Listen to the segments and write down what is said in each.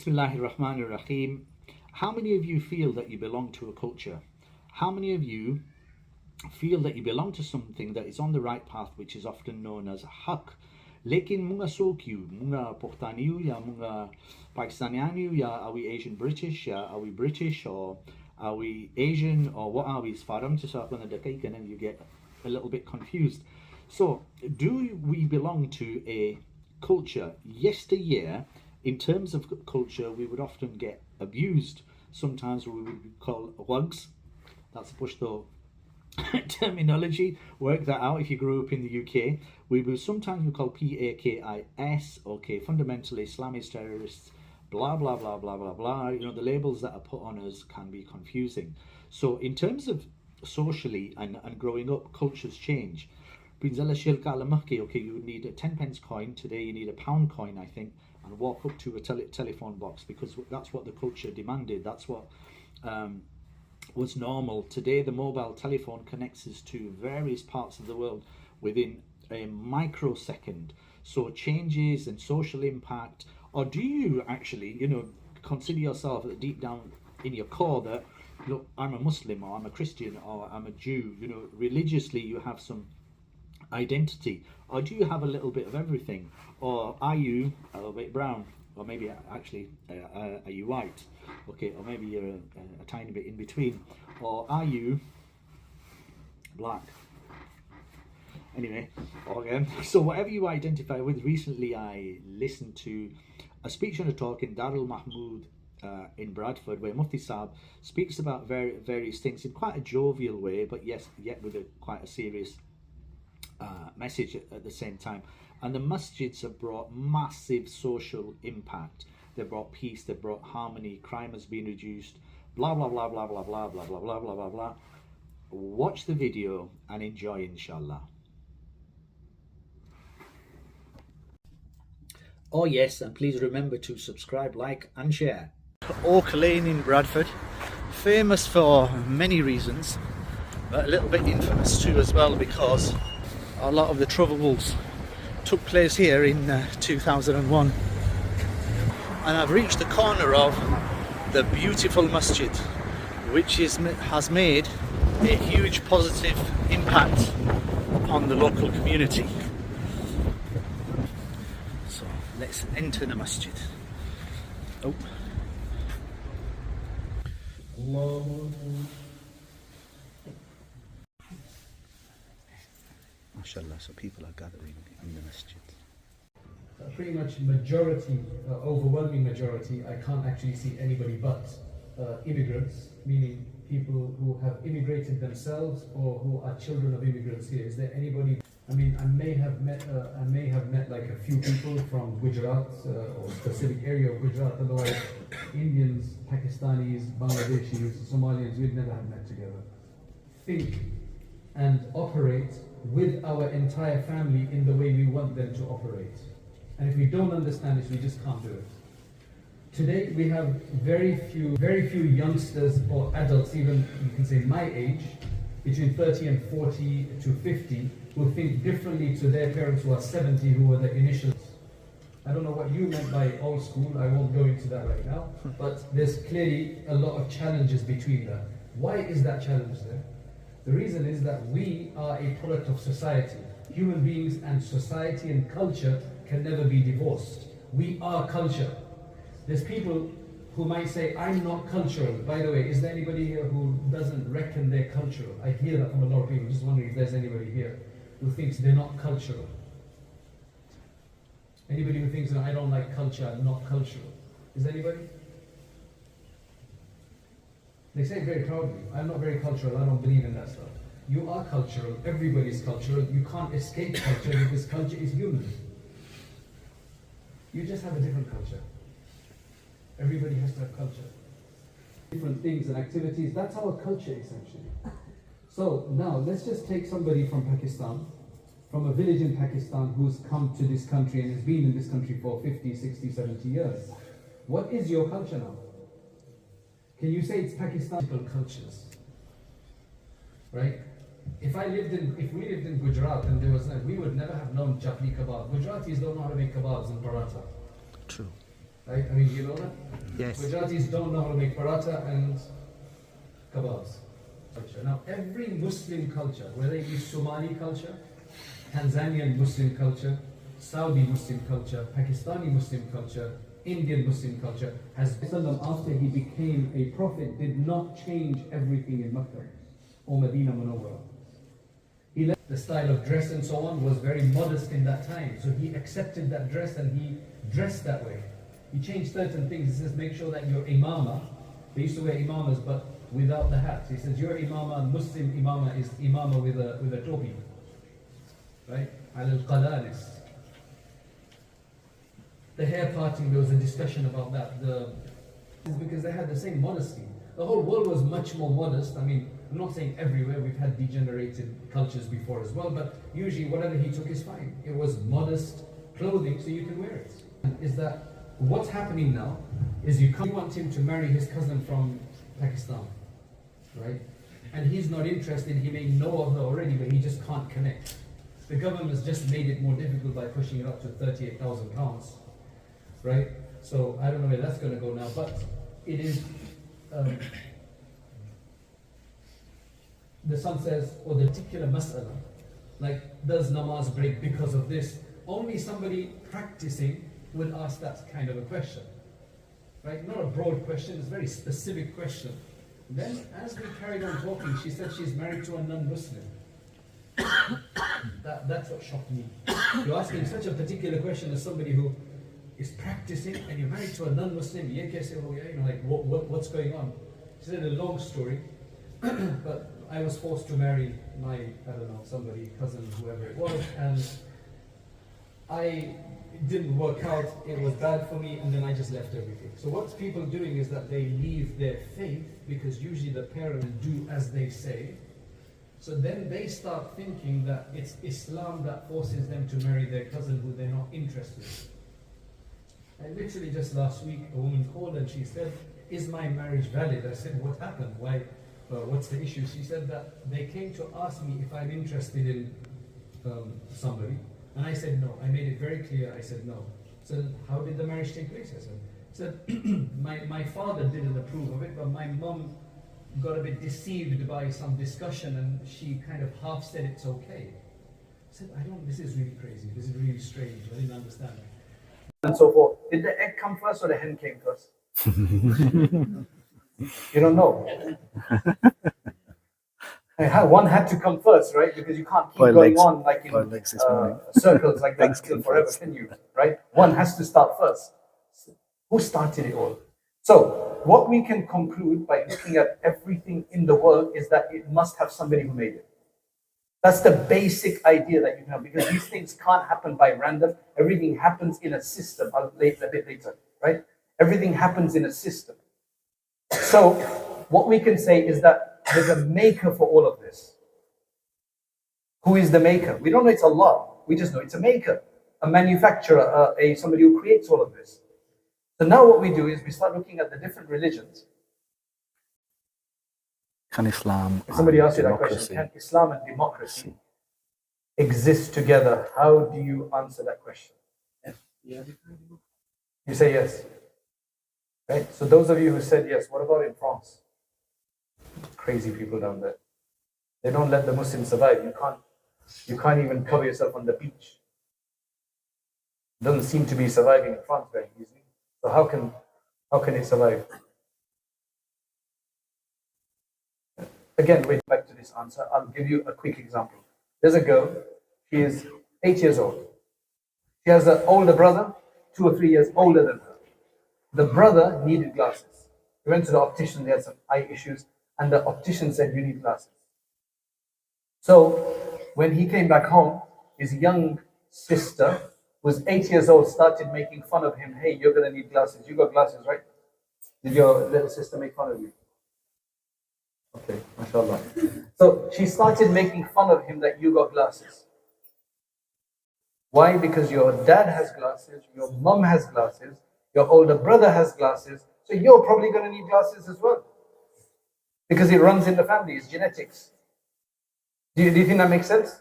Bismillahirrahmanirrahim. How many of you feel that you belong to a culture? How many of you feel that you belong to something that is on the right path, which is often known as haq? Lekin munga sokyu, munga Paktaniyu, ya munga Pakistanianu, ya are we Asian British, ya are we British, or are we Asian, or what are we? Sfaram to Sakwan and then you get a little bit confused. So, do we belong to a culture? Yesteryear, in terms of culture, we would often get abused. Sometimes we would be called wugs. That's a Pashto terminology. Work that out if you grew up in the UK. We will sometimes be called PAKIS, okay, fundamental Islamist terrorists, blah, blah, blah, blah, blah, blah. You know, the labels that are put on us can be confusing. So in terms of socially and growing up, cultures change. Okay, you need a 10 pence coin. Today you need a pound coin, I think, and walk up to a telephone box, because that's what the culture demanded. That's what was normal. Today the mobile telephone connects us to various parts of the world within a microsecond. So changes and social impact, or do you actually, you know, consider yourself deep down in your core that, look, I'm a Muslim, or I'm a Christian, or I'm a Jew, you know, religiously you have some identity, or do you have a little bit of everything, or are you a little bit brown, or maybe actually are you white, okay, or maybe you're a tiny bit in between, or are you black? Anyway, okay, so whatever you identify with. Recently I listened to a speech and a talk in Darul Mahmood in Bradford, where Mufti Saab speaks about various things in quite a jovial way, but yes, yet with quite a serious message at the same time. And the masjids have brought massive social impact. They've brought peace, they've brought harmony, crime has been reduced, blah blah blah blah blah blah blah blah blah blah blah blah. Watch the video and enjoy, inshallah. Oh yes, and please remember to subscribe, like and share. Oak Lane in Bradford, famous for many reasons, but a little bit infamous too as well, because a lot of the troubles took place here in 2001. And I've reached the corner of the beautiful masjid, which has made a huge positive impact upon the local community. So let's enter the masjid. Oh. MashaAllah, so people are gathering in the masjid. Pretty much majority, overwhelming majority, I can't actually see anybody but immigrants, meaning people who have immigrated themselves or who are children of immigrants here. Is there anybody? I mean, I may have met like a few people from Gujarat or specific area of Gujarat. Otherwise, Indians, Pakistanis, Bangladeshis, Somalians, we'd never have met together. Think and operate with our entire family in the way we want them to operate. And if we don't understand this, we just can't do it. Today we have very few youngsters or adults, even you can say my age, between 30 and 40 to 50, who think differently to their parents who are 70, who were the initials. I don't know what you meant by old school, I won't go into that right now, but there's clearly a lot of challenges between that. Why is that challenge there? The reason is that we are a product of society. Human beings and society and culture can never be divorced. We are culture. There's people who might say, I'm not cultural. By the way, is there anybody here who doesn't reckon they're cultural? I hear that from a lot of people. I'm just wondering if there's anybody here who thinks they're not cultural. Anybody who thinks, no, I don't like culture, I'm not cultural. Is there anybody? They say it very proudly, I'm not very cultural, I don't believe in that stuff. You are cultural, everybody's cultural, you can't escape culture because culture is human. You just have a different culture. Everybody has to have culture. Different things and activities, that's our culture essentially. So now let's just take somebody from Pakistan, from a village in Pakistan who's come to this country and has been in this country for 50, 60, 70 years. What is your culture now? Can you say it's Pakistani cultures? Right? If we lived in Gujarat and there was we would never have known chapli kebab. Gujaratis don't know how to make kebabs and paratha. True. right? I mean, you know that? Yes. Gujaratis don't know how to make paratha and kebabs. Now, every Muslim culture, whether it be Somali culture, Tanzanian Muslim culture, Saudi Muslim culture, Pakistani Muslim culture, Indian Muslim culture, has after he became a prophet, did not change everything in Makkah or Medina Munawwara. He left the style of dress and so on was very modest in that time, so he accepted that dress and he dressed that way. He changed certain things. He says, make sure that your imama, they used to wear imamas but without the hat. He says, your imama, Muslim imama, is imama with a topi, right? Al-qadaris. The hair parting, there was a discussion about that. Because they had the same modesty. The whole world was much more modest. I mean, I'm not saying everywhere, we've had degenerated cultures before as well, but usually whatever he took is fine. It was modest clothing so you can wear it. Is that what's happening now is you want him to marry his cousin from Pakistan, right? And he's not interested, he may know of her already, but he just can't connect. The government has just made it more difficult by pushing it up to £38,000. Right? So I don't know where that's going to go now, but it is, the son says, or the particular mas'ala, like, does namaz break because of this? Only somebody practicing would ask that kind of a question. Right? Not a broad question, it's a very specific question. Then, as we carried on talking, she said she's married to a non-Muslim. That's what shocked me. You're asking such a particular question as somebody who is practicing and you're married to a non-Muslim, you know, like what's going on? She said a long story, but I was forced to marry my, I don't know, somebody, cousin, whoever it was, and it didn't work out, it was bad for me, and then I just left everything. So what's people doing is that they leave their faith, because usually the parents do as they say, so then they start thinking that it's Islam that forces them to marry their cousin who they're not interested in. And literally just last week, a woman called and she said, is my marriage valid? I said, what happened? Why? What's the issue? She said that they came to ask me if I'm interested in somebody. And I said no. I made it very clear. I said no. So how did the marriage take place? I said my father didn't approve of it, but my mum got a bit deceived by some discussion and she kind of half said it's okay. I said, this is really crazy. This is really strange. I didn't understand it. And so forth. Did the egg come first or the hen came first? You don't know. One had to come first, right? Because you can't keep going on like in circles like that forever, can you? Right? One has to start first. Who started it all? So, what we can conclude by looking at everything in the world is that it must have somebody who made it. That's the basic idea that you have, because these things can't happen by random. Everything happens in a system. I'll lay a bit later, right? Everything happens in a system. So, what we can say is that there's a maker for all of this. Who is the maker? We don't know it's Allah. We just know it's a maker, a manufacturer, somebody who creates all of this. So now what we do is we start looking at the different religions. Can Islam if somebody asks you that democracy. question, can Islam and democracy exist together? How do you answer that question? You say yes. Right? So those of you who said yes, what about in France? Crazy people down there. They don't let the Muslims survive. You can't even cover yourself on the beach. It doesn't seem to be surviving in France very easily. So how can it survive? Again, wait back to this answer. I'll give you a quick example. There's a girl, she is 8 years old. She has an older brother, 2 or 3 years older than her. The brother needed glasses. He went to the optician, they had some eye issues, and the optician said, you need glasses. So when he came back home, his young sister, who was 8 years old, started making fun of him. Hey, you're going to need glasses. You got glasses, right? Did your little sister make fun of you? Okay, mashallah. So she started making fun of him that you got glasses. Why? Because your dad has glasses, your mom has glasses, your older brother has glasses, so you're probably going to need glasses as well. Because it runs in the family, it's genetics. Do you think that makes sense?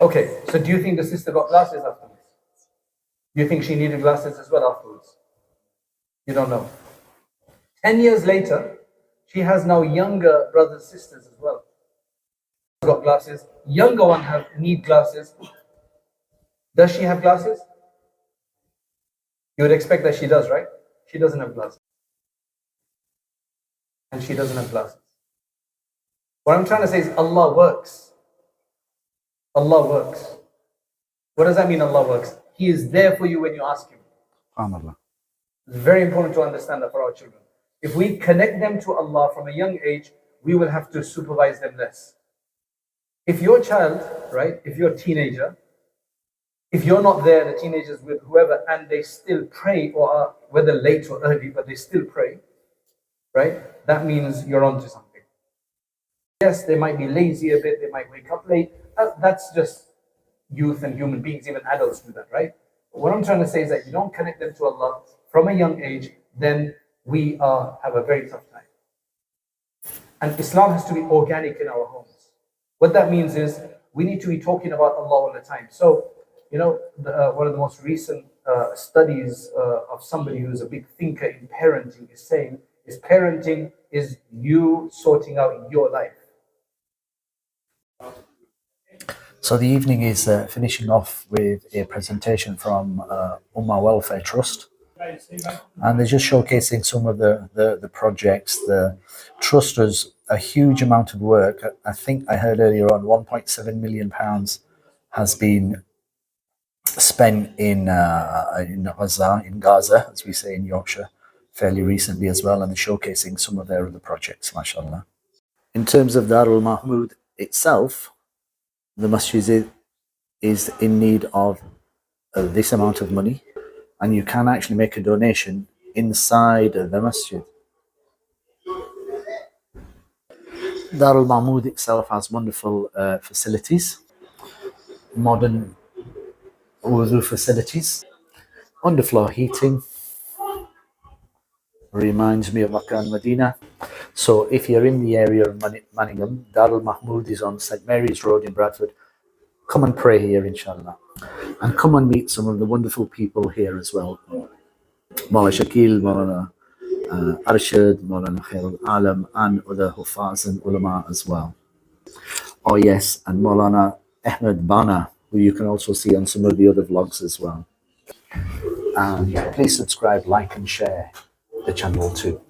Okay, so do you think the sister got glasses afterwards? Do you think she needed glasses as well afterwards? You don't know. 10 years later, she has now younger brothers, sisters as well. Got glasses. Younger one need glasses. Does she have glasses? You would expect that she does, right? She doesn't have glasses. And she doesn't have glasses. What I'm trying to say is Allah works. Allah works. What does that mean, Allah works? He is there for you when you ask Him. SubhanAllah. It's very important to understand that for our children. If we connect them to Allah from a young age, we will have to supervise them less. If your child, right, if you're a teenager, if you're not there, the teenagers with whoever, and they still pray, or are, whether late or early, but they still pray, right, that means you're onto something. Yes, they might be lazy a bit, they might wake up late. That's just youth and human beings, even adults do that, right? But what I'm trying to say is that you don't connect them to Allah from a young age, then we have a very tough time. And Islam has to be organic in our homes. What that means is we need to be talking about Allah all the time. So, you know, one of the most recent studies of somebody who's a big thinker in parenting is saying, is parenting is you sorting out your life. So the evening is finishing off with a presentation from Ummah Welfare Trust. And they're just showcasing some of the projects. The trust does a huge amount of work. I think I heard earlier on £1.7 million has been spent in Gaza, as we say in Yorkshire, fairly recently as well, and they're showcasing some of their other projects, mashallah. In terms of Darul Mahmud itself, the masjid is in need of this amount of money, and you can actually make a donation inside the masjid. Darul Mahmud itself has wonderful facilities, modern wudu facilities, underfloor heating, reminds me of Makkah and Medina. So if you're in the area of Manningham, Darul Mahmud is on St. Mary's Road in Bradford. Come and pray here, inshallah. And come and meet some of the wonderful people here as well. Mawlana Shakil, Mawlana Arshad, Mawlana Khairul Alam, and other Hufaz and Ulama as well. Oh yes, and Mawlana Ahmed Bana, who you can also see on some of the other vlogs as well. And please subscribe, like and share the channel too.